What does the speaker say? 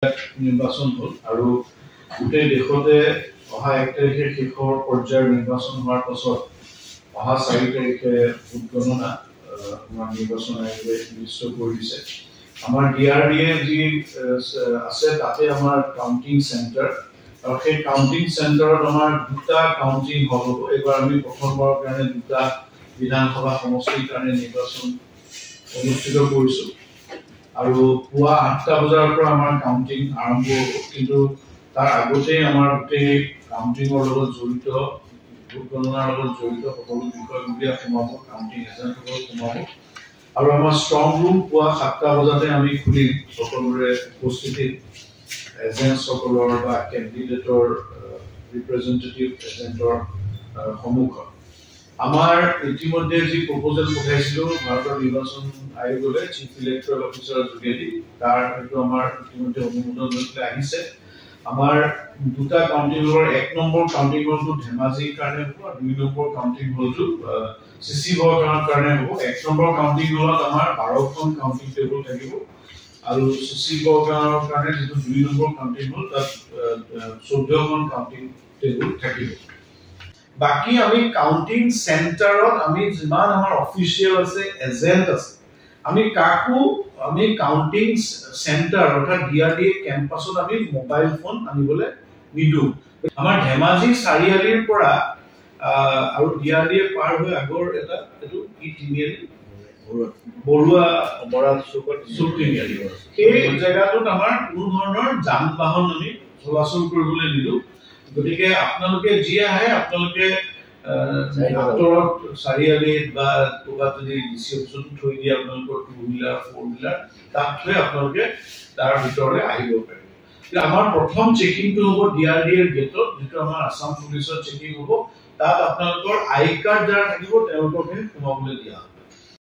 নিৰ্বাচন হ'ল আৰু গোটেই দেশতে অহা 1 তাৰিখে শেষৰ পৰ্যায়ৰ নিৰ্বাচন হোৱাৰ পাছত অহা 4 তাৰিখে ভোট গণনা আমাৰ নিৰ্বাচন আয়োগে নিশ্চিত কৰি দিছে। আমাৰ ডিআৰডিএ যি আছে তাতে আমাৰ কাউন্টিং চেণ্টাৰ আৰু সেই কাউন্টিং চেণ্টাৰত আমাৰ দুটা কাউন্টিং হ'ব। এইবাৰ আমি প্ৰথমবাৰৰ কাৰণে দুটা বিধানসভা সমষ্টিৰ কাৰণে নিৰ্বাচন অনুষ্ঠিত কৰিছো আৰু পুৱা 8টা বজাৰ পৰা আমাৰ কাউন্টিং আৰম্ভ হ'ব। কিন্তু তাৰ আগতে আমাৰ গোটেই কাউন্টিঙৰ লগত জড়িত ভোট গণনাৰ লগত জড়িত সকলো বিষয়ববীয়া সোমাব, কাউন্টিং এজেণ্টসকল সোমাব আৰু আমাৰ ষ্ট্ৰং ৰুম পুৱা 7টা বজাতে আমি খুলিম সকলোৰে উপস্থিতিত এজেণ্টসকলৰ বা কেণ্ডিডেটৰ ৰিপ্ৰেজেণ্টেটিভ এজেণ্টৰ সন্মুখত। আমাৰ ইতিমধ্যে যি প্ৰপ'জেল পঠাইছিলো ভাৰতৰ নিৰ্বাচন আয়োগলৈ চিফ ইলেক্টৰেল অফিচাৰৰ যোগেদি তাৰ হয়তো আমাৰ ইতিমধ্যে অনুমোদন লৈ আহিছে। আমাৰ দুটা কাউন্টিং হলৰ 1 নম্বৰ কাউন্টিং হলটো ধেমাজিৰ কাৰণে হ'ব আৰু 2 নম্বৰ কাউন্টিং হলটো চিচি বৰগাঁৱৰ কাৰণে হ'ব। 1 নম্বৰ কাউন্টিং হলত আমাৰ 12খন কাউন্টিং টেবুল থাকিব আৰু চিচি বৰগাঁৱৰ কাৰণে যিটো 2 নম্বৰ কাউন্টিং হল তাত 14খন কাউন্টিং টেবুল থাকিব। বাকি আমি কাউন্টিং চেণ্টাৰত আমি যিমান আমাৰ অফিচিয়েল আছে এজেণ্ট আছে আমি কাকো আমি কাউন্টিং চেণ্টাৰ অৰ্থাৎ ডিআৰডিএ কেম্পাছত আমি মোবাইল ফোন আনিবলৈ নিদো। আমাৰ ধেমাজি চাৰিআলিৰ পৰা আৰু ডিআৰডিএ পাৰ হৈ আগৰ এটা এইটো কি তিনিআলি বৰুৱা চুক তিনিআলি সেই জেগাটোত আমাৰ কোনো ধৰণৰ যান বাহন আমি চলাচল কৰিবলৈ নিদো। গতিকে আপোনালোকে যি আহে আপোনালোকে আঁতৰত চাৰিআলিত বা ক'ৰবাত যদি ডিচি অফিচত থৈ দিয়ে আপোনালোকৰ 2 হুইলাৰ 4 হুইলাৰ তাত থৈ আপোনালোকে তাৰ ভিতৰলৈ আহিব পাৰিব। আমাৰ প্ৰথম চেকিংটো হ'ব ডিআৰডিএৰ গেটত, যিটো আমাৰ আছাম পুলিচৰ চেকিং হ'ব। তাত আপোনালোকৰ আই কাৰ্ড যাৰ থাকিব তেওঁলোককহে সোমাবলৈ দিয়া হ'ব।